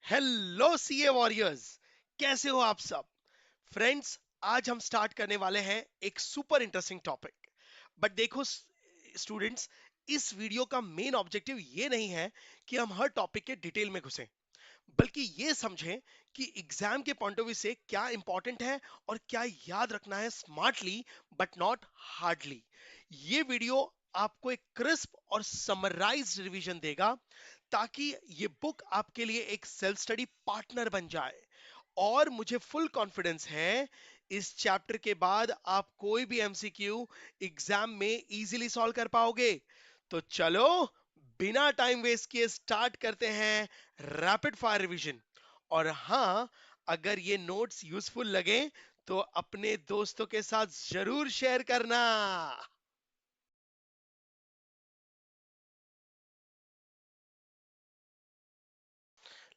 Hello CA warriors, कैसे हो आप सब? फ्रेंड्स, आज हम स्टार्ट करने वाले हैं एक सुपर इंटरेस्टिंग टॉपिक। बट देखो स्टूडेंट्स, इस वीडियो का मेन ऑब्जेक्टिव ये नहीं है कि हम हर टॉपिक के डिटेल में घुसें, बल्कि ये समझें कि एग्जाम के पॉइंट ऑफ व्यू से क्या इंपॉर्टेंट है और क्या याद रखना है स्मार्टली बट नॉट हार्डली। ये वीडियो आपको एक क्रिस्प और समराइज्ड रिवीजन देगा ताकि ये बुक आपके लिए एक सेल्फ स्टडी पार्टनर बन जाए। और मुझे फुल कॉन्फिडेंस है इस चैप्टर के बाद आप कोई भी एमसीक्यू एग्जाम में इजीली सॉल्व कर पाओगे। तो चलो, बिना टाइम वेस्ट किए स्टार्ट करते हैं रैपिड फायर रिवीजन। और हाँ, अगर ये नोट्स यूजफुल लगे तो अपने दोस्तों के साथ जरूर शेयर करना।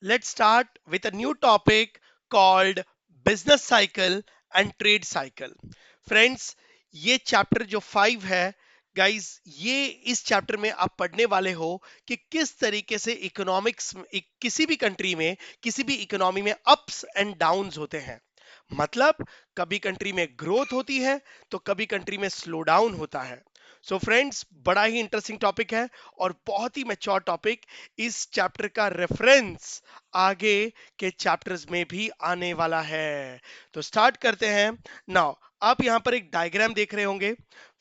Let's start with a new topic called business cycle and trade cycle. Friends, ये चैप्टर जो 5 है, गाइस, ये इस चैप्टर में आप पढ़ने वाले हो कि किस तरीके से इकोनॉमिक्स किसी भी कंट्री में, किसी भी इकोनॉमी में अप्स एंड डाउन्स होते हैं। मतलब कभी कंट्री में ग्रोथ होती है तो कभी कंट्री में स्लो डाउन होता है। सो फ्रेंड्स, बड़ा ही इंटरेस्टिंग टॉपिक है और बहुत ही मैच्योर टॉपिक। इस चैप्टर का रेफरेंस आगे के चैप्टर्स में भी आने वाला है। तो स्टार्ट करते हैं। नाउ आप यहां पर एक डायग्राम देख रहे होंगे।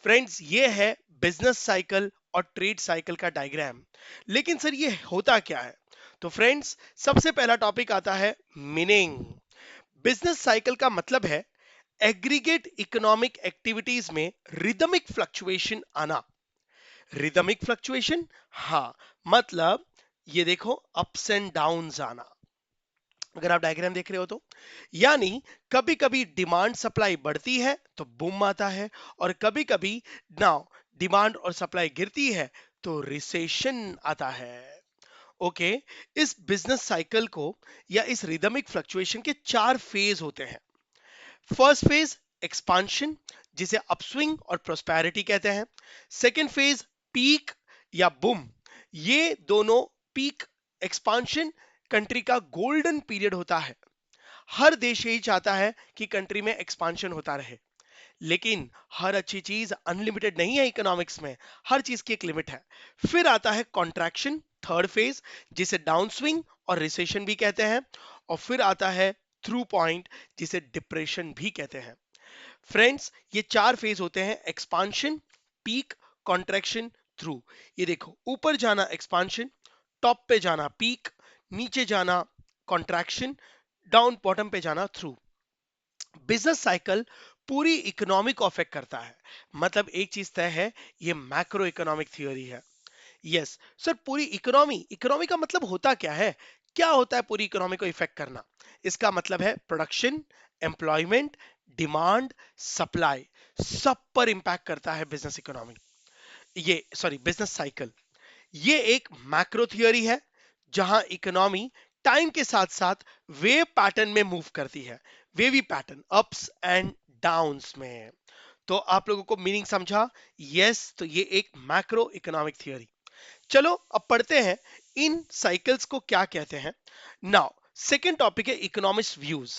फ्रेंड्स, ये है बिजनेस साइकिल और ट्रेड साइकिल का डायग्राम। लेकिन सर, ये होता क्या है? तो फ्रेंड्स, सबसे पहला टॉपिक आता है मीनिंग। बिजनेस साइकिल का मतलब है एग्रीगेट इकोनॉमिक एक्टिविटीज में रिदमिक फ्लक्चुएशन आना। रिदमिक फ्लक्चुएशन, हाँ, मतलब ये देखो, अप्स एंड डाउन्स आना। अगर आप डायग्राम देख रहे हो तो यानी कभी कभी डिमांड सप्लाई बढ़ती है तो बूम आता है, और कभी कभी नाउ डिमांड और सप्लाई गिरती है तो रिसेशन आता है। ओके, इस बिजनेस साइकिल को या इस रिदमिक फ्लक्चुएशन के 4 फेज होते हैं। फर्स्ट फेज एक्सपांशन, जिसे अपस्विंग और प्रोस्पेरिटी कहते हैं। सेकेंड फेज पीक या बुम। ये दोनों पीक, एक्सपांशन कंट्री का गोल्डन पीरियड होता है। हर देश यही चाहता है कि कंट्री में एक्सपांशन होता रहे, लेकिन हर अच्छी चीज अनलिमिटेड नहीं है इकोनॉमिक्स में। हर चीज की एक लिमिट है। फिर आता है कॉन्ट्रैक्शन, थर्ड फेज, जिसे डाउन स्विंग और रिसेशन भी कहते हैं। और फिर आता है थ्रू पॉइंट, जिसे डिप्रेशन भी कहते हैं। फ्रेंड्स, ये 4 फेज होते हैं: एक्सपांशन, पीक, कॉन्ट्रैक्शन, थ्रू। ये देखो, ऊपर जाना एक्सपांशन, टॉप पे जाना पीक, नीचे जाना कॉन्ट्रैक्शन, डाउन बॉटम पे जाना थ्रू। बिजनेस साइकिल पूरी इकोनॉमी को अफेक्ट करता है। मतलब एक चीज तय है, ये मैक्रो इकोनॉमिक थियोरी है। यस सर, पूरी इकोनॉमी, इकोनॉमी का मतलब होता क्या है? क्या होता है पूरी इकोनॉमी को इफेक्ट करना? इसका मतलब है प्रोडक्शन, एम्प्लॉयमेंट, डिमांड, सप्लाई, सब पर इंपैक्ट करता है बिजनेस इकोनॉमी। ये सॉरी बिजनेस साइकिल, ये एक मैक्रो थियोरी है जहां इकोनॉमी टाइम के साथ साथ वेव पैटर्न में मूव करती है। Wavy pattern, ups and downs में। तो आप लोगों को मीनिंग समझा? यस, तो ये एक मैक्रो इकोनॉमिक थियोरी। चलो अब पढ़ते हैं इन साइकिल्स को क्या कहते हैं। नाउ सेकेंड टॉपिक है इकोनॉमिक्स व्यूज।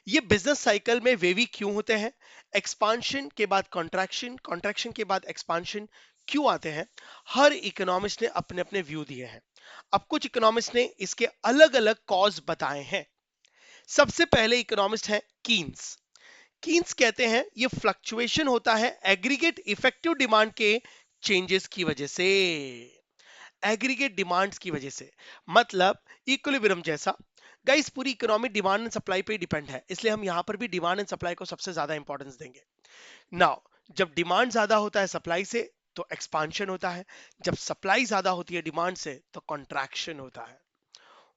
ये बिजनेस साइकिल में वेवी क्यों होते हैं? एक्सपांशन के बाद कॉन्ट्रैक्शन, कॉन्ट्रैक्शन के बाद एक्सपांशन क्यों आते हैं? हर इकोनॉमिस्ट ने अपने अपने व्यू दिए हैं। अब कुछ इकोनॉमिस्ट ने इसके अलग अलग कॉज बताए हैं। सबसे पहले इकोनॉमिस्ट है कीन्स। कीन्स कहते हैं ये फ्लक्चुएशन होता है एग्रीगेट इफेक्टिव डिमांड के चेंजेस की वजह से। एग्रीगेट डिमांड्स की वजह से, मतलब इक्विलिब्रियम जैसा। गाइस, पूरी इकोनॉमी डिमांड एंड सप्लाई पे डिपेंड है, इसलिए हम यहां पर भी डिमांड एंड सप्लाई को सबसे ज्यादा इंपॉर्टेंस देंगे। नाउ, जब डिमांड ज्यादा होता है सप्लाई से तो एक्सपांशन होता है। जब सप्लाई ज्यादा होती है डिमांड से तो कॉन्ट्रैक्शन होता है।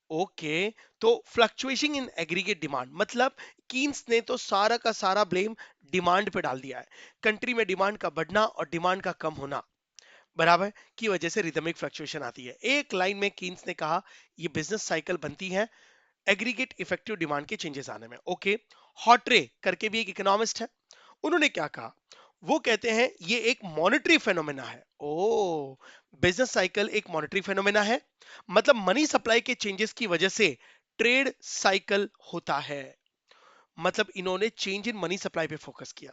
ओके, तो फ्लक्चुएशन इन एग्रीगेट डिमांड, मतलब कीन्स ने तो सारा का सारा ब्लेम डिमांड पे डाल दिया है। कंट्री में डिमांड का बढ़ना और डिमांड का कम होना बराबर की वजह से रिदमिक फ्लक्चुएशन आती है। एक लाइन में कीन्स ने कहा ये बिजनेस साइकिल बनती है एग्रीगेट इफेक्टिव डिमांड के चेंजेस आने में। ओके, हॉटरे करके भी एक इकोनॉमिस्ट है, उन्होंने क्या कहा? वो कहते हैं ये एक मॉनेटरी फेनोमेना है। ओ, बिजनेस साइकिल एक मॉनेटरी फेनोमेना है, मतलब मनी सप्लाई के चेंजेस की वजह से ट्रेड साइकिल होता है। मतलब इन्होंने चेंज इन मनी सप्लाई पे फोकस किया।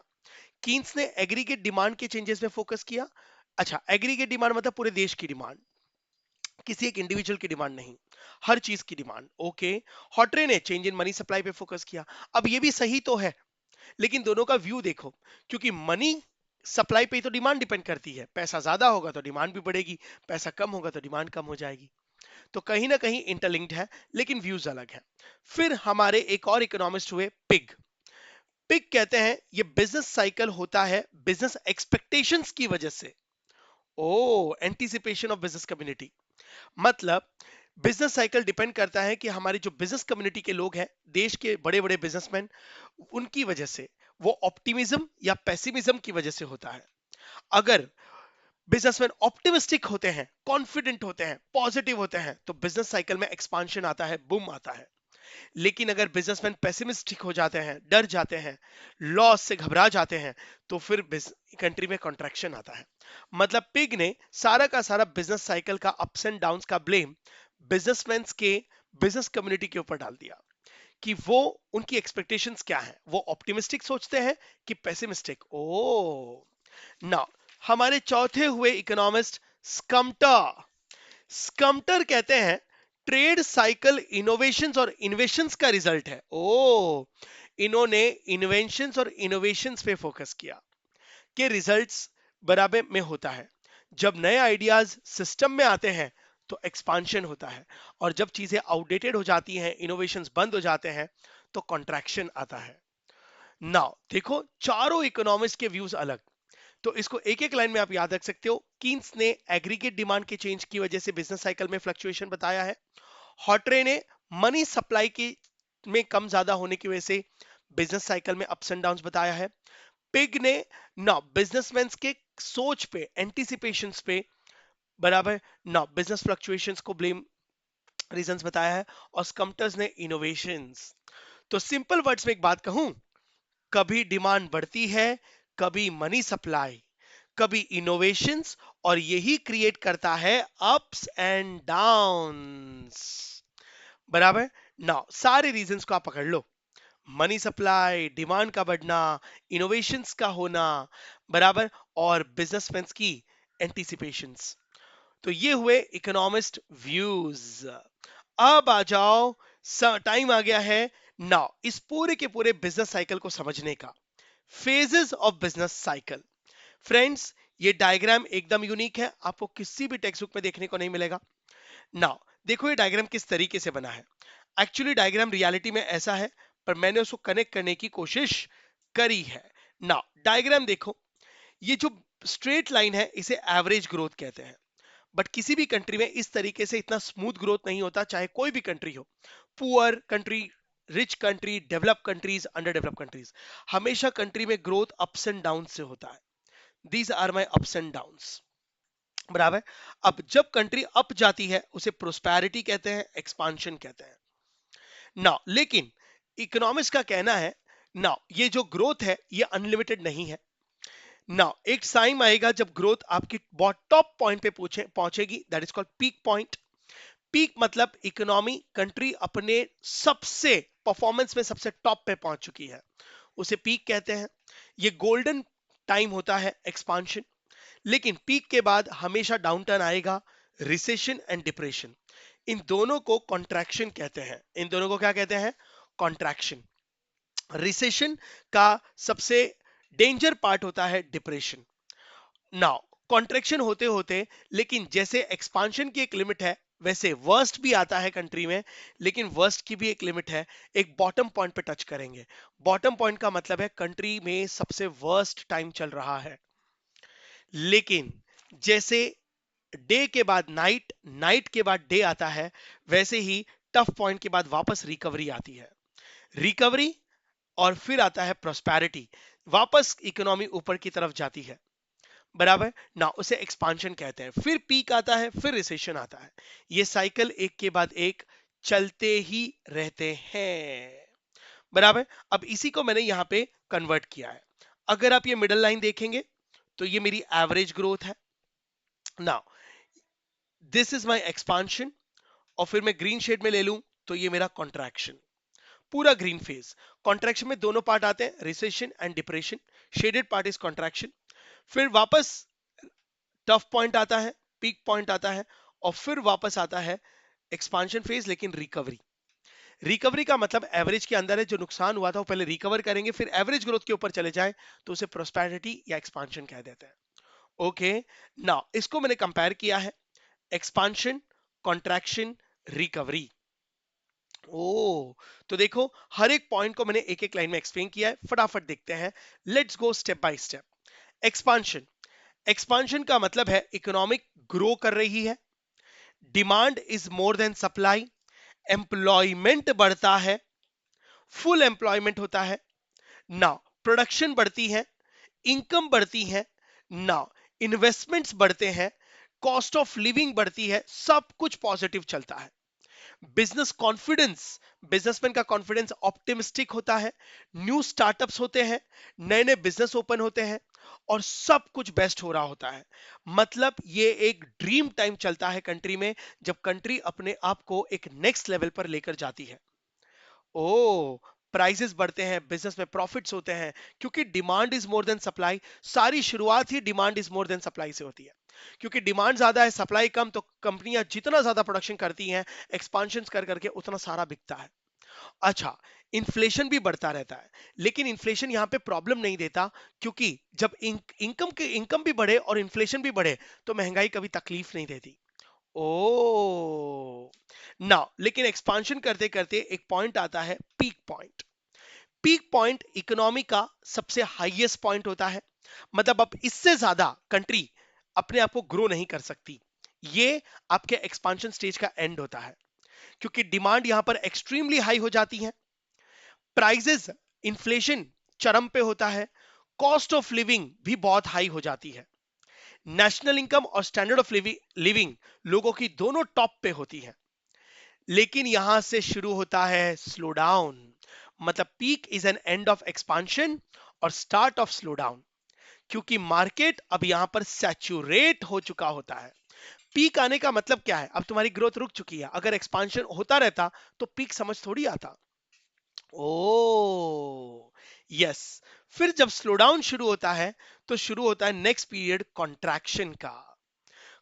कीन्स ने एग्रीगेट डिमांड के चेंजेस पे फोकस किया। अच्छा, एग्रीगेट डिमांड मतलब पूरे देश की डिमांड, किसी एक इंडिविजुअल की डिमांड नहीं, हर चीज की डिमांड। ओके। हॉटरे ने चेंज इन मनी सप्लाई पे फोकस किया। अब ये भी सही तो है, लेकिन दोनों का व्यू देखो, क्योंकि मनी सप्लाई पे ही तो डिमांड डिपेंड करती है। पैसा ज्यादा होगा तो डिमांड भी बढ़ेगी, पैसा कम होगा तो डिमांड कम हो जाएगी। तो कहीं ना कहीं इंटरलिंक्ड है, लेकिन व्यूज अलग है। फिर हमारे एक और इकोनॉमिस्ट हुए पिग। पिग कहते हैं ये बिजनेस साइकिल होता है बिजनेस एक्सपेक्टेशंस की वजह से। ओ, एंटीसिपेशन ऑफ बिजनेस कम्युनिटी। मतलब बिजनेस साइकिल डिपेंड करता है कि हमारी जो बिजनेस कम्युनिटी के लोग हैं, देश के बड़े बड़े बिजनेसमैन, उनकी वजह से, वो ऑप्टिमिज्म या पेसिमिज्म की वजह से होता है। अगर बिजनेसमैन ऑप्टिमिस्टिक होते हैं, कॉन्फिडेंट होते हैं, पॉजिटिव होते हैं, तो बिजनेस साइकिल में एक्सपांशन आता है, बूम आता है। लेकिन अगर बिजनेसमैन पेसिमिस्टिक हो जाते हैं, डर जाते हैं, लॉस से घबरा जाते हैं, तो फिर कंट्री में कॉन्ट्रैक्शन आता है। मतलब पिग ने सारा का सारा बिजनेस साइकिल का अप्स एंड डाउन्स का ब्लेम बिजनेसमैन के बिजनेस कम्युनिटी के ऊपर डाल दिया कि वो, उनकी एक्सपेक्टेशंस क्या है, वो ऑप्टिमिस्टिक सोचते हैं कि पेसिमिस्टिक। ओ, नाउ हमारे चौथे हुए इकोनॉमिस्ट स्कम्टर। स्कम्टर कहते हैं ट्रेड साइकिल इनोवेशंस और इन्वेशंस का रिजल्ट है। ओ, इन्होंने इन्वेंशंस और इनोवेशंस पे फोकस किया कि रिजल्ट्स बराबर में होता है। जब नए आइडियाज सिस्टम में आते हैं तो एक्सपांशन होता है, और जब चीजें आउटडेटेड हो जाती हैं, इनोवेशंस बंद हो जाते हैं, तो कॉन्ट्रैक्शन आता है। नाउ देखो, चारों इकोनॉमिस्ट के व्यूज अलग, तो इसको एक एक लाइन में आप याद रख सकते हो। कीन्स ने एग्रीगेट डिमांड के चेंज की वजह से बिजनेस साइकिल में फ्लक्चुएशन बताया है। हॉटरे ने मनी सप्लाई की में कम ज्यादा होने की वजह से बिजनेस साइकिल में अप्स एंड डाउन्स बताया है। पिग ने ना बिजनेसमैन के सोच पे, एंटिसिपेशंस पे, बराबर, ना बिजनेस फ्लक्चुएशंस को ब्लेम रीजंस बताया है। और स्कम्टर्स ने इनोवेशंस। तो सिंपल वर्ड्स में एक बात कहूं, कभी डिमांड बढ़ती है, कभी मनी सप्लाई, कभी इनोवेशंस, और यही क्रिएट करता है अप्स एंड डाउन्स। बराबर। नाउ सारे रीजंस को आप पकड़ लो, मनी सप्लाई, डिमांड का बढ़ना, इनोवेशंस का होना, बराबर, और बिजनेसमैन की एंटीसिपेशंस। तो ये हुए इकोनॉमिस्ट व्यूज। अब आ जाओ, टाइम आ गया है नाउ इस पूरे के पूरे बिजनेस साइकिल को समझने का। Phases of business cycle. Friends, ये डायग्राम एकदम यूनिक है, आपको किसी भी टेक्स्ट बुक में देखने को नहीं मिलेगा। नाउ देखो ये डायग्राम किस तरीके से बना है। एक्चुअली डायग्राम रियलिटी में ऐसा है, पर मैंने उसको कनेक्ट करने की कोशिश करी है। नाउ डायग्राम देखो, ये जो स्ट्रेट लाइन है इसे एवरेज ग्रोथ कहते हैं। बट किसी भी कंट्री में इस तरीके से इतना स्मूथ ग्रोथ नहीं होता, चाहे कोई भी कंट्री हो, poor country, rich country, develop countries, under develop countries, हमेशा कंट्री में ग्रोथ अप्स एंड डाउन से होता है। These are my ups and downs. बराबर। अब जब कंट्री अप जाती है उसे प्रोस्पैरिटी कहते हैं, एक्सपांशन कहते हैं। नाउ लेकिन इकोनॉमिक्स का कहना है, नाउ ये जो ग्रोथ है ये अनलिमिटेड नहीं है। नाउ एक टाइम आएगा जब ग्रोथ आपकी टॉप पॉइंट पे पहुंचेगी, that is called peak point. Peak मतलब इकोनॉमी, कंट्री अपने सबसे परफॉर्मेंस में सबसे टॉप पे पहुंच चुकी है, उसे पीक कहते हैं। ये गोल्डन टाइम होता है एक्सपांशन। लेकिन पीक के बाद हमेशा डाउन टर्न आएगा, रिसेशन एंड डिप्रेशन। इन दोनों को कॉन्ट्रैक्शन कहते हैं। इन दोनों को क्या कहते हैं? कॉन्ट्रैक्शन। रिसेशन का सबसे डेंजर पार्ट होता है डिप्रेशन। नाउ कॉन्ट्रैक्शन होते होते, लेकिन जैसे एक्सपांशन की एक लिमिट है, वैसे वर्स्ट भी आता है कंट्री में, लेकिन वर्स्ट की भी एक लिमिट है। एक बॉटम पॉइंट पे टच करेंगे। बॉटम पॉइंट का मतलब है कंट्री में सबसे वर्स्ट टाइम चल रहा है, लेकिन जैसे डे के बाद नाइट, नाइट के बाद डे आता है, वैसे ही टफ पॉइंट के बाद वापस रिकवरी आती है। रिकवरी और फिर आता है प्रोस्पैरिटी, वापस इकोनॉमी ऊपर की तरफ जाती है। बराबर ना, उसे एक्सपांशन कहते हैं। फिर पीक आता है, फिर रिसेशन आता है। ये साइकिल एक के बाद एक चलते ही रहते हैं। बराबर। अब इसी को मैंने यहां पे कन्वर्ट किया है। अगर आप ये मिडल लाइन देखेंगे तो ये मेरी एवरेज ग्रोथ है। Now this is my expansion, और फिर मैं ग्रीन शेड में ले लूं तो ये मेरा कॉन्ट्रैक्शन, पूरा ग्रीन फेज। कॉन्ट्रैक्शन में दोनों पार्ट आते हैं, recession and depression. Shaded part is contraction. फिर वापस टफ पॉइंट आता है, पीक पॉइंट आता है, और फिर वापस आता है एक्सपांशन फेज, लेकिन रिकवरी। रिकवरी का मतलब एवरेज के अंदर है, जो नुकसान हुआ था वो पहले रिकवर करेंगे, फिर एवरेज ग्रोथ के ऊपर चले जाए तो उसे प्रोस्पेरिटी या एक्सपांशन कह देते हैं। ओके, नाउ इसको मैंने कंपेयर किया है, एक्सपांशन, कॉन्ट्रैक्शन, रिकवरी। ओ, तो देखो हर एक पॉइंट को मैंने एक एक लाइन में एक्सप्लेन किया है, फटाफट देखते हैं। Let's go step by step. Expansion, expansion का मतलब है इकोनॉमिक ग्रो कर रही है, demand is more than supply, employment बढ़ता है, फुल एम्प्लॉयमेंट होता है, नाउ प्रोडक्शन बढ़ती है, इनकम बढ़ती है, नाउ इन्वेस्टमेंट्स बढ़ते हैं, कॉस्ट ऑफ लिविंग बढ़ती है, सब कुछ पॉजिटिव चलता है। बिजनेस कॉन्फिडेंस, बिजनेसमैन का कॉन्फिडेंस ऑप्टिमिस्टिक होता है, न्यू स्टार्टअप्स होते हैं, नए नए बिजनेस ओपन होते हैं, और सब कुछ बेस्ट हो रहा होता है। मतलब ये एक ड्रीम टाइम चलता है कंट्री में, जब कंट्री अपने आप को एक नेक्स्ट लेवल पर लेकर जाती है। ओ, प्राइसेस बढ़ते हैं, बिजनेस में प्रॉफिट्स होते हैं, क्योंकि demand is more than supply. सारी शुरुआत ही demand is more than supply से होती है, क्योंकि डिमांड ज्यादा है, सप्लाई कम, तो कंपनियां जितना ज्यादा प्रोडक्शन करती हैं, एक्सपांशन कर करके उतना सारा बिकता है। अच्छा, इन्फ्लेशन भी बढ़ता रहता है, लेकिन इन्फ्लेशन यहाँ पे प्रॉब्लम नहीं देता, क्योंकि जब इनकम भी बढ़े और इन्फ्लेशन भी बढ़े तो महंगाई कभी तकलीफ नहीं देती। ओ, नाउ लेकिन एक्सपांशन करते करते एक पॉइंट आता है, peak point. Peak point economy का सबसे हाईएस्ट पॉइंट होता है, मतलब अब इससे ज्यादा कंट्री अपने आप को ग्रो नहीं कर सकती। ये आपके एक्सपांशन स्टेज का एंड होता है, क्योंकि डिमांड यहां पर एक्सट्रीमली हाई हो जाती है, प्राइजेस, इन्फ्लेशन चरम पे होता है, कॉस्ट ऑफ लिविंग भी बहुत हाई हो जाती है, नेशनल इनकम और स्टैंडर्ड ऑफ लिविंग लोगों की दोनों टॉप पे होती है। लेकिन यहां से शुरू होता है स्लो डाउन, मतलब peak is an end of expansion और स्टार्ट ऑफ स्लो डाउन, क्योंकि मार्केट अब यहां पर सैचुरेट हो चुका होता है। पीक आने का मतलब क्या है, अब तुम्हारी ग्रोथ रुक चुकी है, अगर एक्सपांशन होता रहता तो पीक समझ थोड़ी आता। ओ, यस, फिर जब स्लो डाउन शुरू होता है तो शुरू होता है नेक्स्ट पीरियड कॉन्ट्रैक्शन का।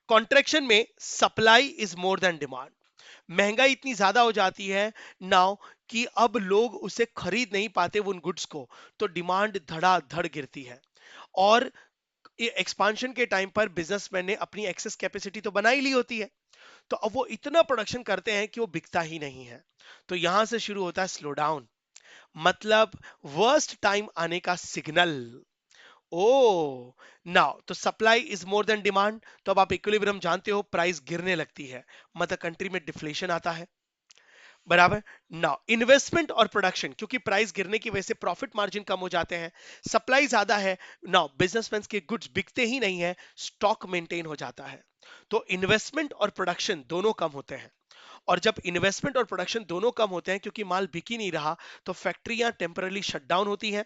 कॉन्ट्रैक्शन में supply is more then demand, महंगाई इतनी ज्यादा हो जाती है नाउ कि अब लोग उसे खरीद नहीं पाते उन गुड्स को, तो डिमांड धड़ाधड़ गिरती है। और एक्सपांशन के टाइम पर बिजनेसमैन ने अपनी एक्सेस कैपेसिटी तो बना ही ली होती है, तो अब वो इतना प्रोडक्शन करते हैं कि वो बिकता ही नहीं है। तो यहां से शुरू होता है स्लो डाउन, मतलब वर्स्ट टाइम आने का सिग्नल। ओ, नाउ तो supply is more then demand, तो अब आप इक्विलिब्रियम जानते हो, प्राइस गिरने लगती है, मतलब कंट्री में डिफ्लेशन आता है, बराबर। नाउ इन्वेस्टमेंट और प्रोडक्शन, क्योंकि प्राइस गिरने की वजह से प्रॉफिट मार्जिन कम हो जाते हैं, सप्लाई ज्यादा है, नाउ बिजनेसमैन के गुड्स बिकते ही नहीं है, स्टॉक मेंटेन हो जाता है, तो इन्वेस्टमेंट और प्रोडक्शन दोनों कम होते हैं। और जब इन्वेस्टमेंट और प्रोडक्शन दोनों कम होते हैं, क्योंकि माल बिक ही नहीं रहा, तो फैक्ट्रियां टेम्परली शट डाउन होती हैं,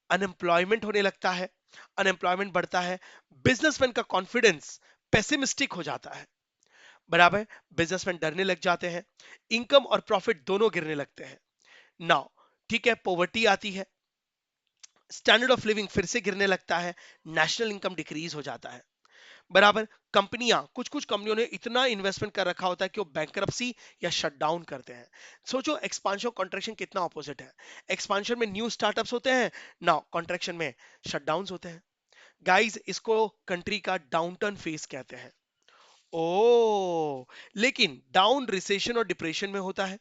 अनएम्प्लॉयमेंट होने लगता है, अनएम्प्लॉयमेंट बढ़ता है, बिजनेसमैन का कॉन्फिडेंस पेसिमिस्टिक हो जाता है, बराबर, बिजनेसमैन डरने लग जाते हैं, इनकम और प्रॉफिट दोनों गिरने लगते हैं। नाउ ठीक है, पॉवर्टी आती है, स्टैंडर्ड ऑफ लिविंग फिर से गिरने लगता है, नेशनल इनकम डिक्रीज हो जाता है, बराबर। कंपनियां, कुछ कुछ कंपनियों ने इतना इन्वेस्टमेंट कर रखा होता है कि वो बैंकरप्सी या शटडाउन करते हैं। सोचो एक्सपांशन कॉन्ट्रैक्शन कितना ऑपोजिट है, एक्सपांशन में न्यू स्टार्टअप्स होते हैं, नाउ कॉन्ट्रैक्शन में शटडाउन्स होते हैं। गाइस, इसको कंट्री का डाउनटर्न फेस कहते हैं। ओ, लेकिन डाउन रिसेशन और डिप्रेशन में होता है,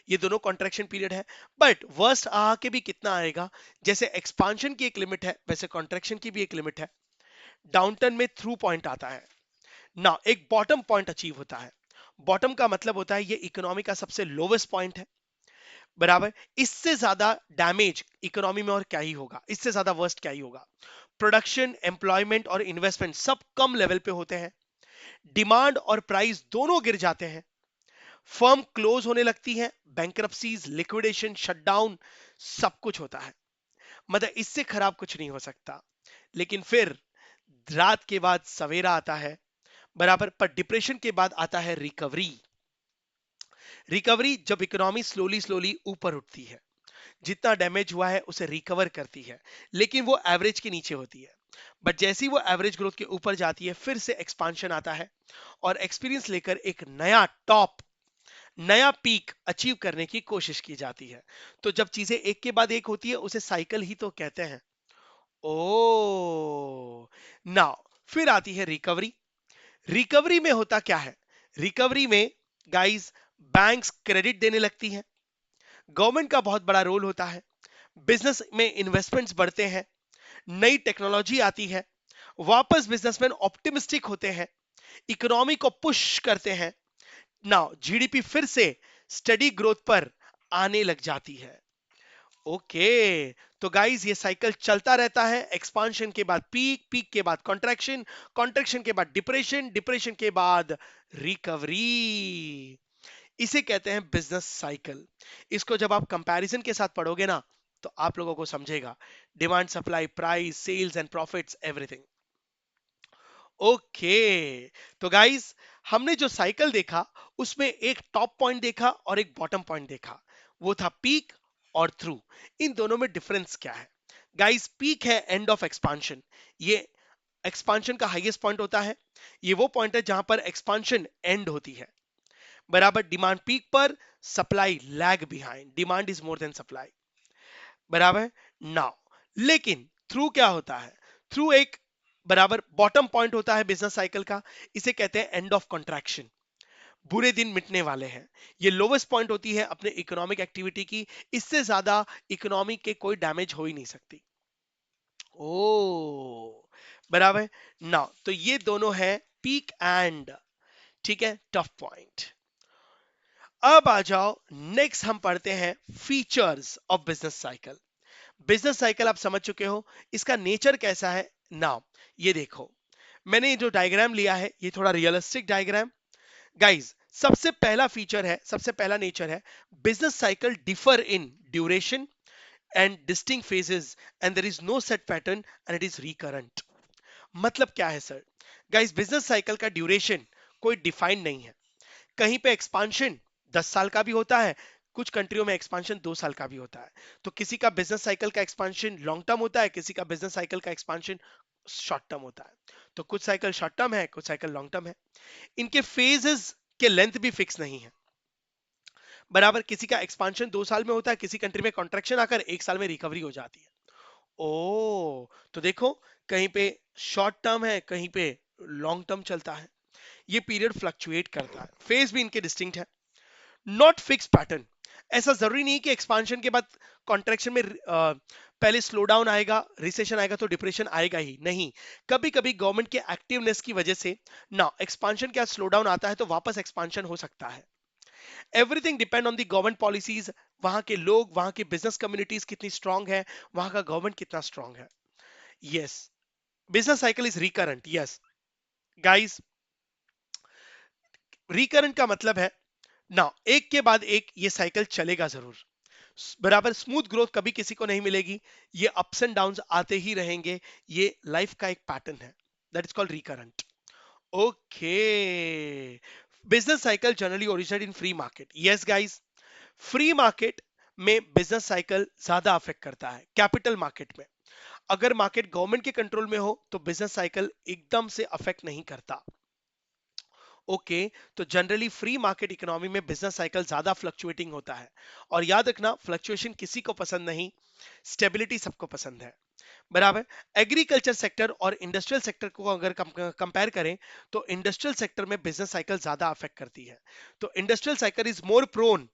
ये दोनों कॉन्ट्रैक्शन पीरियड है, बट वर्स्ट के भी कितना आएगा, जैसे एक्सपांशन की एक लिमिट है वैसे कॉन्ट्रैक्शन की भी एक लिमिट है। डाउनटर्न में थ्रू पॉइंट आता है ना, एक बॉटम पॉइंट अचीव होता है। बॉटम का मतलब होता है ये इकोनॉमी का सबसे लोवेस्ट पॉइंट है, बराबर। इससे ज्यादा डैमेज इकोनॉमी में और क्या ही होगा, इससे ज्यादा वर्स्ट क्या ही होगा। प्रोडक्शन, एम्प्लॉयमेंट और इन्वेस्टमेंट सब कम लेवल पे होते हैं, डिमांड और प्राइस दोनों गिर जाते हैं, फर्म क्लोज होने लगती है, बैंक्रप्सीज, लिक्विडेशन, शटडाउन, सब कुछ होता है, मतलब इससे खराब कुछ नहीं हो सकता। लेकिन फिर रात के बाद सवेरा आता है, बराबर, पर डिप्रेशन के बाद आता है रिकवरी। रिकवरी जब इकोनॉमी स्लोली स्लोली ऊपर उठती है, जितना डैमेज हुआ है उसे रिकवर करती है, लेकिन वो एवरेज के नीचे होती है। बट जैसे ही वो एवरेज ग्रोथ के ऊपर जाती है, फिर से एक्सपांशन आता है और एक्सपीरियंस लेकर एक नया टॉप, नया पीक अचीव करने की कोशिश की जाती है। तो जब चीजें एक के बाद एक होती है, उसे साइकिल ही तो कहते हैं। ओ नाउ फिर आती है रिकवरी। रिकवरी में होता क्या है? रिकवरी में गाइस, बैंक्स क्रेडिट देने लगती हैं, गवर्नमेंट का बहुत बड़ा रोल होता है, बिजनेस में इन्वेस्टमेंट्स बढ़ते हैं, नई टेक्नोलॉजी आती है, वापस बिजनेसमैन ऑप्टिमिस्टिक होते हैं, इकोनॉमी को पुश करते हैं, नाउ जीडीपी फिर से स्टडी ग्रोथ पर आने लग जाती है। ओके, तो गाइस ये साइकिल चलता रहता है। एक्सपांशन के बाद पीक, पीक के बाद कॉन्ट्रैक्शन, कॉन्ट्रैक्शन के बाद डिप्रेशन, डिप्रेशन के बाद रिकवरी। इसे कहते हैं बिजनेस साइकिल। इसको जब आप कंपैरिजन के साथ पढ़ोगे ना, तो आप लोगों को समझेगा। Demand, supply, price, sales and profits, everything. Okay, तो गाइस हमने जो साइकिल देखा, उसमें एक टॉप पॉइंट देखा और एक बॉटम पॉइंट देखा। वो था पीक और थ्रू। इन दोनों में डिफरेंस क्या है? गाइस, पीक है एंड ऑफ एक्सपांशन। ये एक्सपांशन का हाईएस्ट पॉइंट होता है। ये वो पॉइंट है जहां पर एक्सपांशन एंड होती है। बराबर, डिमांड पीक पर, supply lag behind, demand is more than supply. बराबर। नाउ लेकिन थ्रू क्या होता है? थ्रू एक बराबर बॉटम पॉइंट होता है बिजनेस साइकिल का। इसे कहते हैं एंड ऑफ कॉन्ट्रैक्शन। बुरे दिन मिटने वाले हैं। ये लोवेस्ट पॉइंट होती है अपने इकोनॉमिक एक्टिविटी की। इससे ज्यादा इकोनॉमी के कोई डैमेज हो ही नहीं सकती। ओ बराबर। नाउ तो ये दोनों है पीक एंड, ठीक है, टफ पॉइंट। अब आ जाओ, नेक्स्ट हम पढ़ते हैं features of business cycle. Business cycle आप समझ चुके हो, इसका नेचर कैसा है नाउ। ये देखो, मैंने ये जो डायग्राम लिया है, ये थोड़ा रियलिस्टिक डायग्राम। गाइस, सबसे पहला फीचर है, सबसे पहला नेचर है, business cycle differ in duration and distinct phases and there is no set pattern and it is recurrent. मतलब क्या है सर? गाइस, बिजनेस साइकिल का ड्यूरेशन कोई डिफाइंड नहीं है। कहीं पे एक्सपांशन 10 साल का भी होता है, कुछ कंट्रियों में एक्सपांशन 2 साल का भी होता है। तो किसी का बिजनेस साइकिल का एक्सपांशन लॉन्ग टर्म होता है, किसी का बिजनेस साइकिल का एक्सपांशन शॉर्ट टर्म होता है। तो कुछ साइकिल शॉर्ट टर्म है, कुछ साइकिल लॉन्ग टर्म है। इनके फेजेस के लेंथ भी फिक्स नहीं है। बराबर, किसी का एक्सपांशन 2 साल में होता है, किसी कंट्री में कॉन्ट्रैक्शन आकर 1 साल में रिकवरी हो जाती है। ओ, तो देखो, कहीं पे शॉर्ट टर्म है, कहीं पे लॉन्ग टर्म चलता है। ये पीरियड फ्लक्चुएट करता है, फेज भी इनके डिस्टिंक्ट है। Not fix pattern. ऐसा जरूरी नहीं कि एक्सपांशन के बाद कॉन्ट्रैक्शन में पहले स्लो डाउन आएगा, रिसेशन आएगा तो डिप्रेशन आएगा ही नहीं। कभी कभी गवर्नमेंट के एक्टिवनेस की वजह से ना एक्सपांशन के स्लो डाउन आता है, तो वापस एक्सपांशन हो सकता है। Everything depend on the government policies. वहां के लोग, वहां की बिजनेस कम्युनिटीज कितनी स्ट्रांग है, वहां का गवर्नमेंट कितना स्ट्रांग है। Yes, business cycle is recurrent. Yes guys, recurrent का मतलब है ना, एक के बाद एक ये साइकिल चलेगा जरूर। बराबर, स्मूथ ग्रोथ कभी किसी को नहीं मिलेगी। ये अप्स एंड डाउन्स आते ही रहेंगे। ये लाइफ का एक पैटर्न है, that is called recurrent. Okay, business cycle generally originate in free market. Yes guys, free market में बिजनेस साइकिल ज्यादा अफेक्ट करता है कैपिटल मार्केट में। अगर मार्केट गवर्नमेंट के कंट्रोल में हो, तो बिजनेस साइकिल एकदम से अफेक्ट नहीं करता। ओके, तो जनरली फ्री मार्केट इकोनॉमी में बिजनेस साइकिल ज्यादा फ्लक्चुएटिंग होता है। और याद रखना, फ्लक्चुएशन किसी को पसंद नहीं, स्टेबिलिटी सबको पसंद है। बराबर। एग्रीकल्चर सेक्टर और इंडस्ट्रियल सेक्टर को अगर कंपेयर करें, तो इंडस्ट्रियल सेक्टर में बिजनेस साइकिल ज्यादा अफेक्ट करती है। तो industrial cycle is more prone.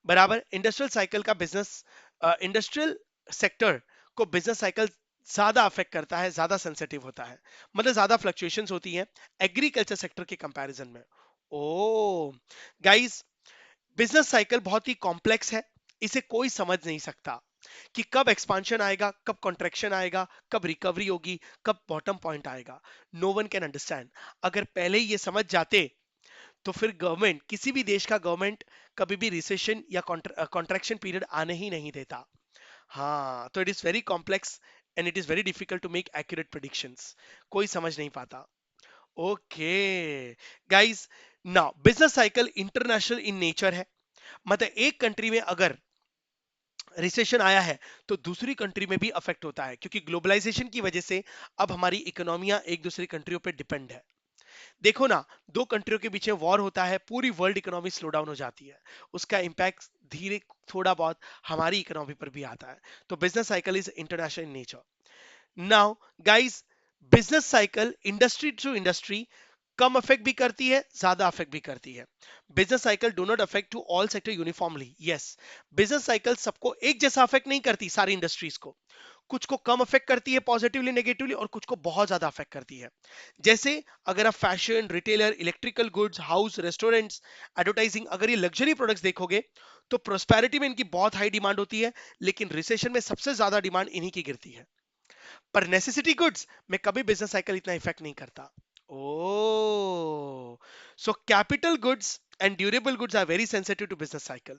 बराबर, इंडस्ट्रियल साइकिल का बिजनेस, इंडस्ट्रियल सेक्टर को बिजनेस साइकिल ज्यादा अफेक्ट करता है, ज्यादा सेंसिटिव होता है, मतलब ज्यादा फ्लक्चुएशंस होती हैं एग्रीकल्चर सेक्टर के कंपैरिजन में। ओ गाइस, बिजनेस साइकिल बहुत ही कॉम्प्लेक्स है। इसे कोई समझ नहीं सकता कि कब एक्सपांशन आएगा, कब कॉन्ट्रैक्शन आएगा, कब रिकवरी होगी, कब बॉटम पॉइंट आएगा। No one can understand. अगर पहले ही ये समझ जाते, तो फिर गवर्नमेंट, किसी भी देश का गवर्नमेंट कभी भी रिसेशन या कॉन्ट्रैक्शन पीरियड आने ही नहीं देता। हाँ, तो it is very complex and it is very difficult to make accurate predictions. कोई समझ नहीं पाता। ओके गाइस, ना business cycle international in nature है, मतलब एक कंट्री में अगर रिसेशन आया है तो दूसरी कंट्री में भी अफेक्ट होता है, क्योंकि ग्लोबलाइजेशन की वजह से अब हमारी इकोनॉमियां एक दूसरी कंट्रियों पे डिपेंड है। देखो ना, दो कंट्रियों के बीच में वॉर होता है, पूरी वर्ल्ड इकोनॉमी स्लो डाउन हो जाती है, उसका इंपैक्ट धीरे थोड़ा बहुत हमारी इकोनॉमी पर भी आता है। तो business cycle is international in nature. Now guys, business cycle industry to industry कम अफेक्ट भी करती है, ज्यादा अफेक्ट भी करती है। Business cycle do not affect to all sector uniformly. Yes, business cycle सबको एक जैसा अफेक्ट नहीं करती, सारी इंडस्ट्रीज को। कुछ को कम अफेक्ट करती है पॉजिटिवली नेगेटिवली, और कुछ को बहुत ज्यादा अफेक्ट करती है। जैसे अगर आप fashion, retailer, electrical goods, house, restaurants, advertising, अगर ये लग्जरी प्रोडक्ट्स देखोगे तो प्रोस्पेरिटी में इनकी बहुत हाई डिमांड होती है, लेकिन रिसेशन में सबसे ज्यादा डिमांड इन्हीं की गिरती है। पर नेसेसिटी गुड्स में कभी बिजनेस साइकिल इतना इफेक्ट नहीं करता। Oh, so capital goods and durable goods are very sensitive to business cycle.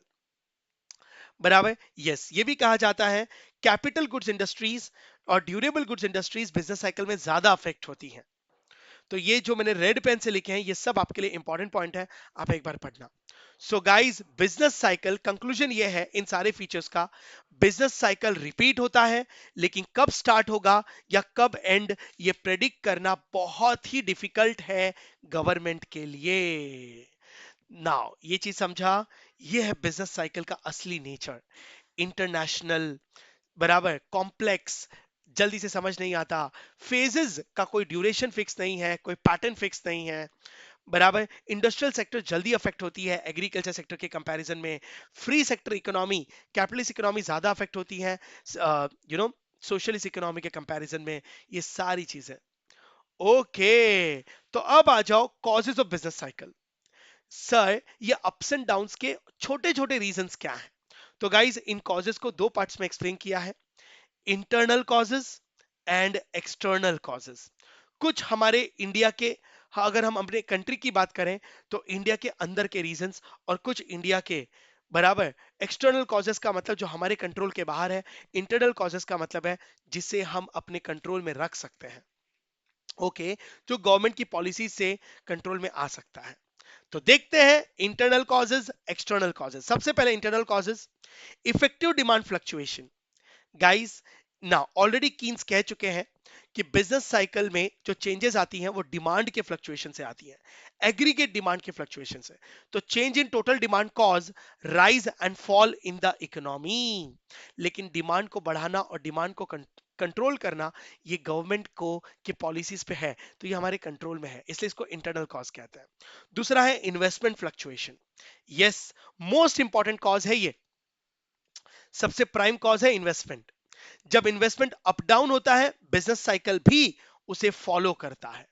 बराबर, यस, ये भी कहा जाता है कैपिटल गुड्स इंडस्ट्रीज और durable goods industries business cycle में ज्यादा अफेक्ट होती हैं। तो ये जो मैंने रेड पेन से लिखे हैं ये सब आपके लिए इंपॉर्टेंट पॉइंट है, आप एक बार पढ़ना। So guys, business cycle conclusion ये है इन सारे फीचर्स का, बिजनेस साइकिल रिपीट होता है, लेकिन कब स्टार्ट होगा या कब एंड, ये प्रेडिक्ट करना बहुत ही डिफिकल्ट है गवर्नमेंट के लिए। नाउ ये चीज समझा, ये है बिजनेस साइकिल का असली नेचर। इंटरनेशनल, बराबर, कॉम्प्लेक्स, जल्दी से समझ नहीं आता, फेजेस का कोई ड्यूरेशन फिक्स नहीं है, कोई पैटर्न फिक्स नहीं है। बराबर, इंडस्ट्रियल सेक्टर जल्दी अफेक्ट होती है एग्रीकल्चर सेक्टर के कंपैरिजन में। Free sector economy, capitalist economy ज्यादा अफेक्ट होती है यू नो सोशलिस्ट इकोनॉमी के कंपैरिजन में। ये सारी चीजें, ओके। तो अब आ जाओ causes of business cycle. Sir, ये अप्स एंड डाउन्स के छोटे छोटे रीजंस क्या हैं? तो गाइज, इन कॉजेज को दो पार्ट्स में एक्सप्लेन किया है, internal causes and external causes. कुछ हमारे इंडिया के, हाँ, अगर हम अपने कंट्री की बात करें तो इंडिया के अंदर के रीजंस, और कुछ इंडिया के, बराबर, एक्सटर्नल कॉजेज का मतलब जो हमारे कंट्रोल के बाहर है। इंटरनल कॉजेज का मतलब है जिसे हम अपने कंट्रोल में रख सकते हैं, ओके, जो गवर्नमेंट की पॉलिसी से कंट्रोल में आ सकता है। तो देखते हैं इंटरनल कॉजेज, एक्सटर्नल कॉजेज। सबसे पहले internal causes, effective demand fluctuation. Guys, ना ऑलरेडी कीन्स कह चुके हैं कि बिजनेस साइकिल में जो चेंजेस आती हैं वो डिमांड के फ्लक्चुएशन से आती हैं, एग्रीगेट डिमांड के फ्लक्चुएशन से। तो change in total demand cause rise and fall in the economy. लेकिन डिमांड को बढ़ाना और डिमांड को कंट्रोल करना, ये गवर्नमेंट को की पॉलिसीज पे है, तो ये हमारे कंट्रोल में है, इसलिए इसको इंटरनल कॉज कहते हैं। दूसरा है investment fluctuation. Yes, most important cause है ये, सबसे प्राइम कॉज है इन्वेस्टमेंट। जब इन्वेस्टमेंट अप डाउन होता है, बिजनेस साइकिल भी उसे फॉलो करता है।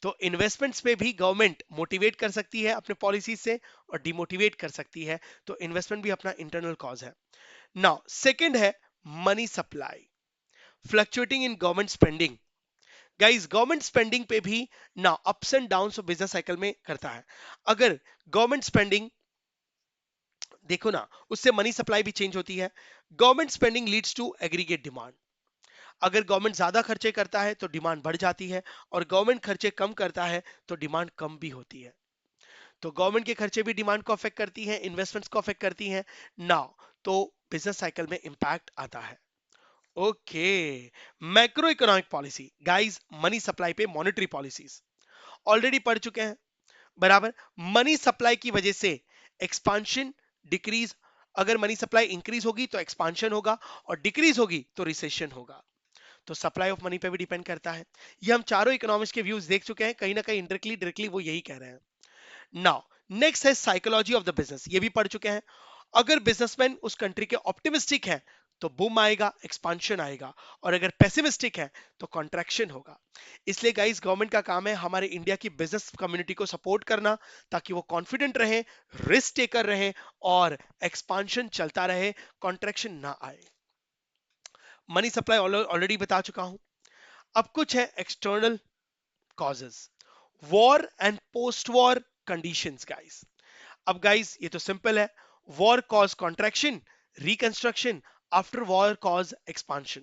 तो इन्वेस्टमेंट्स पे भी गवर्नमेंट मोटिवेट कर सकती है अपने पॉलिसी से, और डिमोटिवेट कर सकती है। तो इन्वेस्टमेंट भी अपना इंटरनल कॉज है। नाउ सेकंड है money supply, fluctuating in government spending. Guys, government spending पे भी ना ups and downs business cycle में करता है। अगर गवर्नमेंट स्पेंडिंग देखो ना, उससे मनी सप्लाई भी चेंज होती है। Government spending leads to aggregate demand. अगर गवर्नमेंट ज्यादा खर्चे करता है तो डिमांड बढ़ जाती है, और गवर्नमेंट खर्चे कम करता है तो डिमांड कम भी होती है। तो गवर्नमेंट के खर्चे भी डिमांड को अफेक्ट करती हैं, इन्वेस्टमेंट्स को अफेक्ट करती हैं। नाउ तो बिजनेस साइकिल में इंपैक्ट आता है, okay. Macro economic policy, guys, money supply पे मॉनेटरी पॉलिसीज ऑलरेडी पढ़ चुके हैं, बराबर। मनी सप्लाई की वजह से एक्सपांशन, डिक्रीज, अगर मनी सप्लाई इंक्रीज होगी तो एक्सपांशन होगा, और डिक्रीज होगी तो रिसेशन होगा। तो सप्लाई ऑफ मनी पे भी डिपेंड करता है। ये हम चारों इकोनॉमिक्स के व्यूज देख चुके हैं, कहीं ना कहीं इंडायरेक्टली डायरेक्टली वो यही कह रहे हैं। नाउ नेक्स्ट है साइकोलॉजी ऑफ द बिजनेस, ये भी पढ़ चुके हैं। अगर बिजनेसमैन उस कंट्री के ऑप्टिमिस्टिक है तो बूम आएगा, एक्सपांशन आएगा, और अगर पेसिमिस्टिक है तो कॉन्ट्रैक्शन होगा। इसलिए गाइस, गवर्नमेंट का काम है हमारे इंडिया की बिजनेस कम्युनिटी को सपोर्ट करना, ताकि वो कॉन्फिडेंट रहे, रिस्क टेकर रहे, और एक्सपांशन चलता रहे, कॉन्ट्रैक्शन ना आए। मनी सप्लाई ऑलरेडी बता चुका हूं। अब कुछ है external causes, war and post war conditions. Guys, अब गाइस ये तो सिंपल है, war cause contraction, reconstruction, after war cause expansion.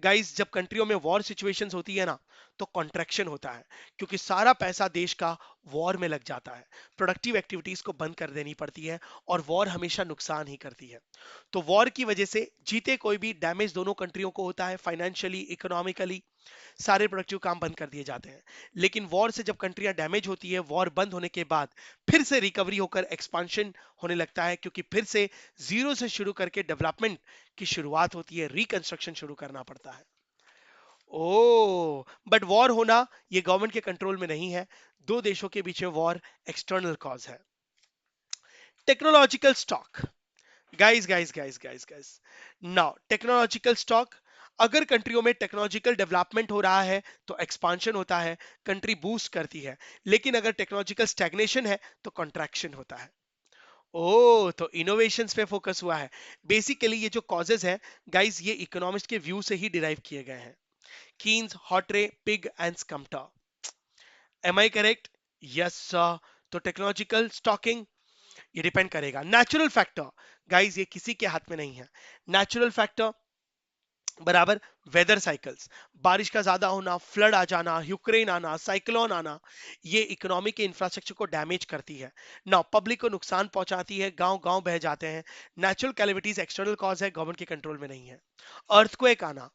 Guys, जब कंट्रियों में वॉर सिचुएशंस होती है ना, तो कॉन्ट्रैक्शन होता है, क्योंकि सारा पैसा देश का वॉर में लग जाता है, प्रोडक्टिव एक्टिविटीज को बंद कर देनी पड़ती है, और वॉर हमेशा नुकसान ही करती है। तो वॉर की वजह से जीते कोई भी, डैमेज दोनों कंट्रियों को होता है, फाइनेंशियली, इकोनॉमिकली, सारे प्रोडक्टिव काम बंद कर दिए जाते हैं। लेकिन वॉर से जब कंट्रियां डैमेज होती है, वॉर बंद होने के बाद फिर से रिकवरी होकर एक्सपांशन होने लगता है, क्योंकि फिर से जीरो से शुरू करके डेवलपमेंट की शुरुआत होती है, रिकंस्ट्रक्शन शुरू करना पड़ता है। ओ, बट वॉर होना ये गवर्नमेंट के कंट्रोल में नहीं है। दो देशों के बीच में वॉर एक्सटर्नल कॉज है। Technological stock, guys now technological stock, अगर कंट्रियों में टेक्नोलॉजिकल डेवलपमेंट हो रहा है तो एक्सपांशन होता है, कंट्री बूस्ट करती है। लेकिन अगर टेक्नोलॉजिकल स्टैग्नेशन है तो कॉन्ट्रैक्शन होता है। ओ, तो इनोवेशंस पे फोकस हुआ है। बेसिकली ये जो कॉजेज हैं गाइस, ये इकोनॉमिस्ट के व्यू से ही डिराइव किए गए हैं। Keynes, Hawtrey, Pigou and Schumpeter. Am I correct? Yes sir. तो टेक्नोलॉजिकल स्टॉकिंग, ये डिपेंड करेगा। नेचुरल फैक्टर, गाइस ये किसी के हाथ में नहीं है। नेचुरल फैक्टर बराबर वेदर साइकिल्स, बारिश का ज्यादा होना, फ्लड आ जाना, यूक्रेन आना, साइक्लोन आना, ये इकोनॉमी के इंफ्रास्ट्रक्चर को डैमेज करती है ना, पब्लिक को नुकसान पहुंचाती है, गांव गांव बह जाते हैं। नेचुरल कैलेमिटीज एक्सटर्नल कॉज है, गवर्नमेंट के कंट्रोल में नहीं है। अर्थक्वेक आना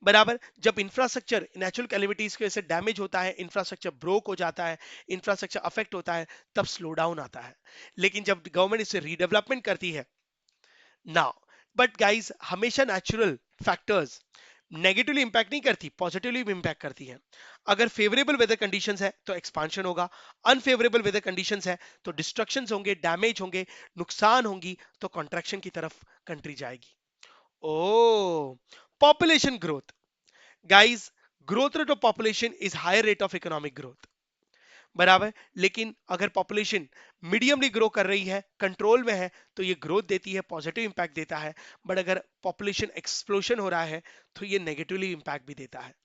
बराबर, जब इंफ्रास्ट्रक्चर नेचुरल कैलेमिटीज की वजह से डैमेज होता है, इंफ्रास्ट्रक्चर ब्रोक हो जाता है, इंफ्रास्ट्रक्चर अफेक्ट होता है, तब स्लो डाउन आता है। लेकिन जब गवर्नमेंट इसे रीडेवलपमेंट करती है नाउ, बट गाइस हमेशा नेचुरल फैक्टर्स नेगेटिवली इंपैक्ट नहीं करती, पॉजिटिवली भी इंपैक्ट करती है। अगर फेवरेबल वेदर कंडीशंस है तो एक्सपांशन होगा, अनफेवरेबल वेदर कंडीशंस है तो डिस्ट्रक्शंस होंगे, डैमेज होंगे, नुकसान होंगी, तो कॉन्ट्रैक्शन की तरफ कंट्री जाएगी। Oh, population growth, guys growth rate of population is higher rate of economic growth बराबर। लेकिन अगर पॉपुलेशन मीडियमली ग्रो कर रही है, कंट्रोल में है, तो ये ग्रोथ देती है, पॉजिटिव इंपैक्ट देता है। बट अगर पॉपुलेशन एक्सप्लोशन हो रहा है तो ये नेगेटिवली इंपैक्ट भी देता है।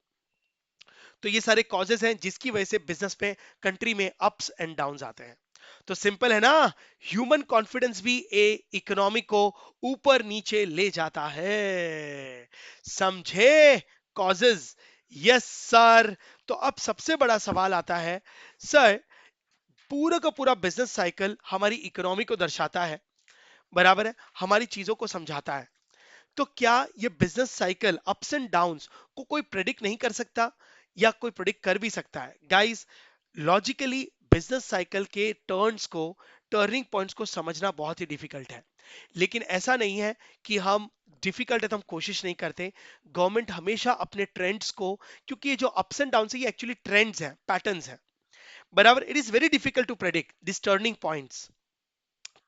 तो ये सारे कॉजेस हैं जिसकी वजह से बिजनेस में, कंट्री में अप्स एंड डाउन्स आते हैं। तो सिंपल है ना, ह्यूमन कॉन्फिडेंस भी ए इकोनॉमी को ऊपर नीचे ले जाता है। समझे कॉजेस? Yes sir. तो अब सबसे बड़ा सवाल आता है, सर पूरा का पूरा बिजनेस साइकिल हमारी इकोनॉमी को दर्शाता है, बराबर है, हमारी चीजों को समझाता है। तो क्या ये business cycle ups and downs को कोई प्रेडिक्ट नहीं कर सकता, या कोई प्रेडिक्ट कर भी सकता है? गाइस लॉजिकली बिजनेस साइकिल के टर्न्स को, टर्निंग पॉइंट्स को समझना बहुत ही डिफिकल्ट है। लेकिन ऐसा नहीं है कि हम डिफिकल्ट है तो हम कोशिश नहीं करते। गवर्नमेंट हमेशा अपने ट्रेंड्स को, क्योंकि ये जो अप्स एंड डाउन्स है ये एक्चुअली ट्रेंड्स हैं, पैटर्न्स हैं, बराबर। It is very difficult to predict this turning points,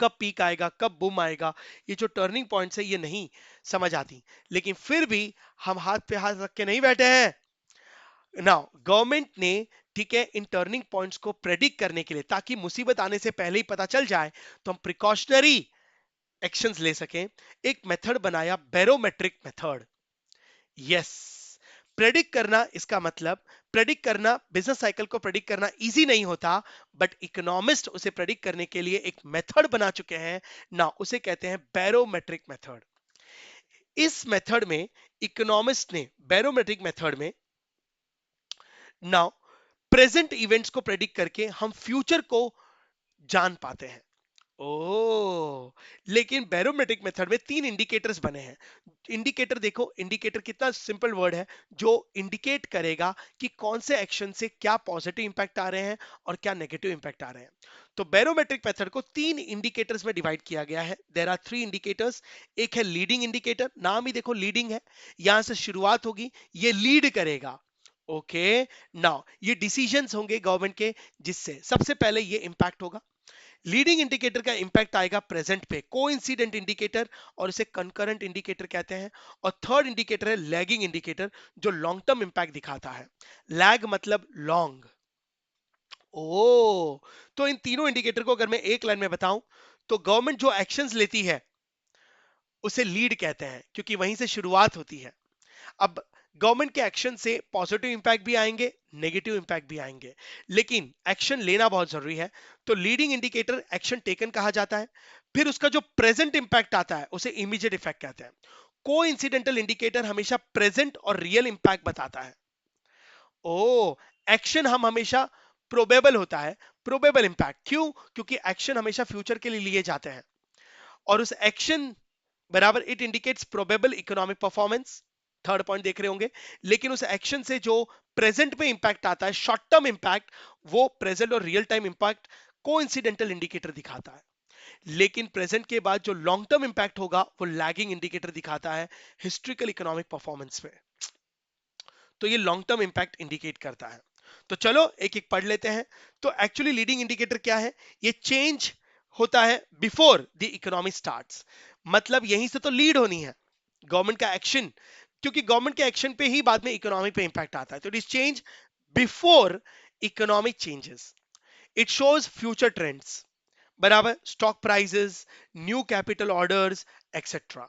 कब पीक आएगा, कब बूम आएगा, ये जो टर्निंग पॉइंट्स है ये नहीं समझ आती। लेकिन फिर भी हम हाथ पे हाथ रख के नहीं बैठे हैं। नाउ गवर्नमेंट ने, ठीक है, इन टर्निंग पॉइंट्स को प्रेडिक्ट करने के लिए, ताकि मुसीबत आने से पहले ही पता चल जाए, तो हम प्रिकॉशनरी एक्शंस ले सकें, एक मेथड बनाया, बैरोमेट्रिक मेथड। यस, प्रेडिक्ट करना, इसका मतलब प्रेडिक्ट करना, बिजनेस साइकिल को प्रेडिक्ट करना इजी नहीं होता, बट इकोनॉमिस्ट उसे प्रेडिक्ट करने के लिए एक मेथड बना चुके हैं ना, उसे कहते हैं बैरोमेट्रिक मेथड। इस मेथड में, इकोनॉमिस्ट ने बैरोमेट्रिक मेथड में नाउ प्रेजेंट इवेंट्स को प्रेडिक्ट करके हम फ्यूचर को जान पाते हैं। ओ, लेकिन बैरोमेट्रिक मेथड में तीन इंडिकेटर्स बने हैं। इंडिकेटर देखो, इंडिकेटर कितना सिंपल वर्ड है, जो इंडिकेट करेगा कि कौन से एक्शन से क्या पॉजिटिव इंपैक्ट आ रहे हैं और क्या नेगेटिव इंपैक्ट आ रहे हैं। तो बैरोमेट्रिक मेथड को तीन इंडिकेटर्स में डिवाइड किया गया है। There are three indicators. एक है लीडिंग इंडिकेटर, नाम ही देखो लीडिंग है, यहां से शुरुआत होगी, ये लीड करेगा। ओके, नाउ ये डिसीजंस होंगे गवर्नमेंट के, जिससे सबसे पहले ये इंपैक्ट होगा। लीडिंग इंडिकेटर का इंपैक्ट आएगा प्रेजेंट पे, कोइंसिडेंट इंडिकेटर, और इसे कंकरेंट इंडिकेटर कहते हैं। और थर्ड इंडिकेटर है लैगिंग इंडिकेटर, जो लॉन्ग टर्म इंपैक्ट दिखाता है। लैग मतलब लॉन्ग। ओ, तो इन तीनों इंडिकेटर को अगर मैं एक लाइन में बताऊं, तो गवर्नमेंट जो एक्शंस लेती है उसे लीड कहते हैं, क्योंकि वहीं से शुरुआत होती है। अब गवर्नमेंट के एक्शन से पॉजिटिव इंपैक्ट भी आएंगे, नेगेटिव इंपैक्ट भी आएंगे, लेकिन एक्शन लेना बहुत जरूरी है। तो लीडिंग इंडिकेटर एक्शन टेकन कहा जाता है। फिर उसका जो प्रेजेंट इंपैक्ट आता है उसे इमीडिएट इफेक्ट कहते हैं। को इंसिडेंटल इंडिकेटर हमेशा प्रेजेंट और रियल इंपैक्ट बताता है। ओ, एक्शन हम हमेशा प्रोबेबल होता है, प्रोबेबल इंपैक्ट क्यों? क्योंकि एक्शन हमेशा फ्यूचर के लिए लिए जाते हैं और उस एक्शन बराबर it indicates probable economic performance, third point देख रहे होंगे। लेकिन उस एक्शन से जो प्रेजेंट में इंपैक्ट आता है, शॉर्ट टर्म इंपैक्ट, वो प्रेजेंट और real time impact coincidental indicator दिखाता है। लेकिन प्रेजेंट के बाद जो लॉन्ग टर्म इंपैक्ट होगा वो लैगिंग इंडिकेटर दिखाता है हिस्ट्रिकल इकोनॉमिक परफॉर्मेंस में। तो ये लॉन्ग टर्म इंपैक्ट इंडिकेट करता है। तो चलो एक एक पढ़ लेते हैं। तो एक्चुअली लीडिंग इंडिकेटर क्या है? ये चेंज होता है बिफोर द इकोनॉमी स्टार्ट्स, मतलब यहीं से तो लीड होनी है गवर्नमेंट का एक्शन, क्योंकि गवर्नमेंट के एक्शन पे ही बाद में इकोनॉमी पे इंपैक्ट आता है। तो it is change before economic changes. It shows future trends, बराबर, stock prices, new capital orders, etcetera.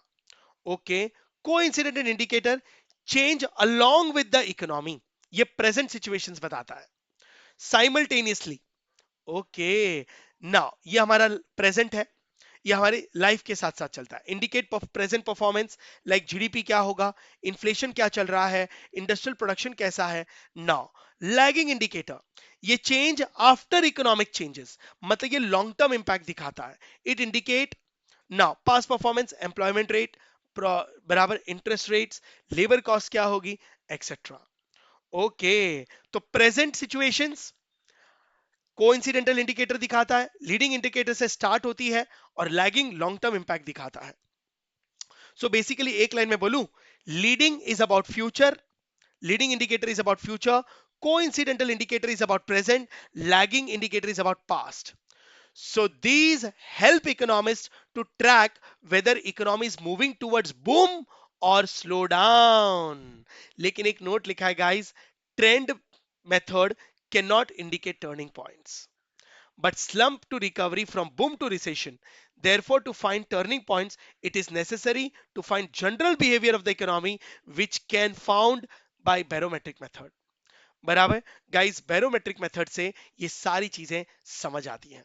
Okay, coincident indicator, change along with the economy, ये प्रेजेंट सिचुएशंस बताता है साइमल्टेनियसली। ओके, नाउ ये हमारा प्रेजेंट है, ये हमारे लाइफ के साथ साथ चलता है। Indicate present performance, like GDP क्या होगा, इन्फ्लेशन क्या चल रहा है, इंडस्ट्रियल प्रोडक्शन कैसा है। नाउ लैगिंग इंडिकेटर, ये चेंज आफ्टर इकोनॉमिक चेंजेस, मतलब ये लॉन्ग टर्म इंपैक्ट दिखाता है। It indicate now past performance, employment rate बराबर, इंटरेस्ट रेट्स, लेबर कॉस्ट क्या होगी, एक्सेट्रा। ओके, तो प्रेजेंट सिचुएशंस कोइंसिडेंटल इंडिकेटर दिखाता है, लीडिंग इंडिकेटर से स्टार्ट होती है और लैगिंग लॉन्ग टर्म इंपैक्ट दिखाता है। सो बेसिकली एक लाइन में बोलूं, leading is about future, leading indicator is about future, coincidental indicator is about present, lagging indicator is about past. So these help economists to track whether economy is moving towards boom or slow down. लेकिन एक note लिखा है guys, trend method cannot indicate turning points, but slump to recovery from boom to recession. Therefore, to find turning points, it is necessary to find general behavior of the economy, which can found by barometric method. बराबर guys, barometric method से ये सारी चीजें समझ आती हैं।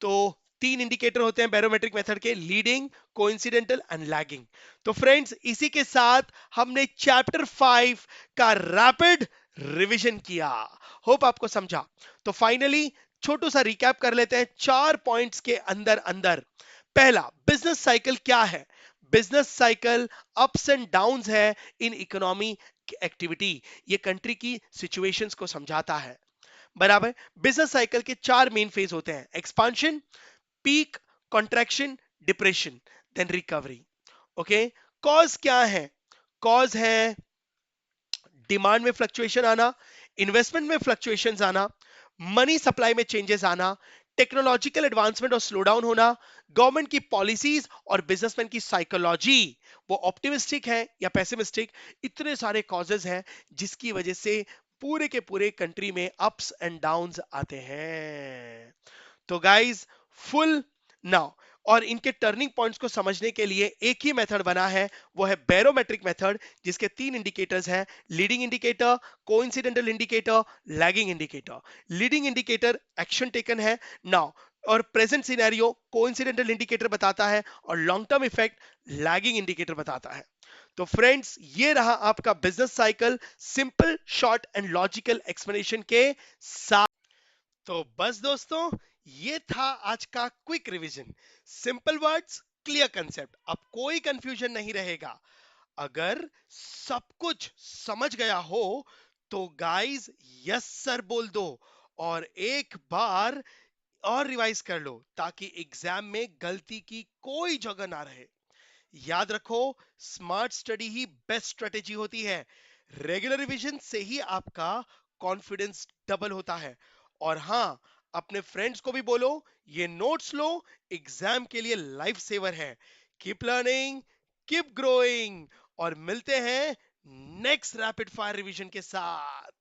तो तीन इंडिकेटर होते हैं बैरोमेट्रिक मेथड के, लीडिंग, कोइंसिडेंटल एंड लैगिंग। तो फ्रेंड्स, इसी के साथ हमने चैप्टर 5 का रैपिड रिवीजन किया, होप आपको समझा। तो फाइनली छोटू सा रिकैप कर लेते हैं चार पॉइंट्स के अंदर अंदर। पहला, बिजनेस साइकिल क्या है? Business cycle ups and downs है इन इकोनॉमी एक्टिविटी, ये कंट्री की सिचुएशंस को समझाता है, बराबर। बिजनेस साइकिल के चार मेन फेज होते हैं, expansion, peak, contraction, depression, then recovery. Okay, cause क्या है? कॉज है डिमांड में फ्लक्चुएशन आना, इन्वेस्टमेंट में फ्लक्चुएशन आना, मनी सप्लाई में चेंजेस आना, टेक्नोलॉजिकल एडवांसमेंट और स्लो डाउन होना, गवर्नमेंट की पॉलिसीज और बिजनेसमैन की साइकोलॉजी, वो ऑप्टिमिस्टिक है या पेसिमिस्टिक। इतने सारे कॉजेज हैं जिसकी वजह से पूरे के पूरे कंट्री में अप्स एंड डाउन्स आते हैं। तो गाइस, फुल नाउ, और इनके टर्निंग पॉइंट्स को समझने के लिए एक ही मेथड बना है, वो है बैरोमेट्रिक मेथड, जिसके तीन इंडिकेटर्स हैं, leading indicator, coincidental indicator, lagging indicator. Leading indicator action taken है नाउ, और प्रेजेंट सिनेरियो कोइंसिडेंटल इंडिकेटर बताता है, और long term effect lagging indicator बताता है। तो फ्रेंड्स, ये रहा आपका business cycle, simple, short and logical explanation के साथ। तो बस दोस्तों, ये था आज का quick revision, simple words, clear concept, अब कोई कंफ्यूजन नहीं रहेगा। अगर सब कुछ समझ गया हो तो गाइस यस सर बोल दो, और एक बार और रिवाइज कर लो ताकि एग्जाम में गलती की कोई जगह ना रहे। याद रखो, स्मार्ट स्टडी ही बेस्ट स्ट्रेटेजी होती है। रेगुलर रिवीजन से ही आपका कॉन्फिडेंस डबल होता है। और हाँ, अपने फ्रेंड्स को भी बोलो ये नोट्स लो, एग्जाम के लिए लाइफ सेवर है। कीप लर्निंग, कीप ग्रोइंग, और मिलते हैं नेक्स्ट रैपिड फायर रिवीजन के साथ।